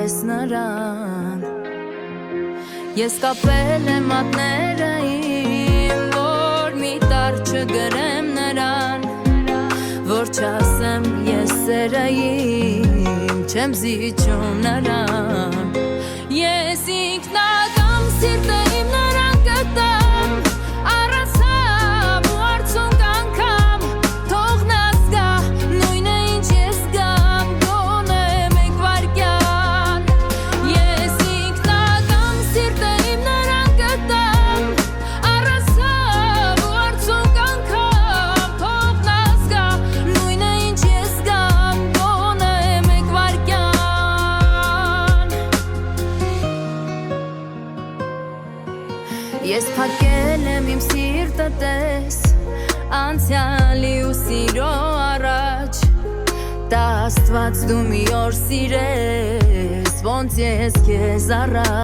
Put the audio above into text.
պես նրան Ես կապել եմ մատները իմ Որ մի տար չգրեմ նրան Որ չասեմ ես սերը իմ Չեմ զիջում նրան Ես ինքնակամ սիրտը իմ նրան կտամ Առասամ ու արցունք անգամ Թող նա զգա նույնը ինչ ես գամ Գոնե մեկ վարկյան Ես ինքնակամ սիրտը իմ նրան կտամ Առասամ ու արցունք անգամ Թող նա զգա նույնը ինչ ես գամ Գոնե մեկ վարկյան Ես փակել եմ իմ սիրտը տես Անցյալի ու սիրո առաջ Տա Աստված դու մի օր սիրես Ոնց ես քեզ առաջ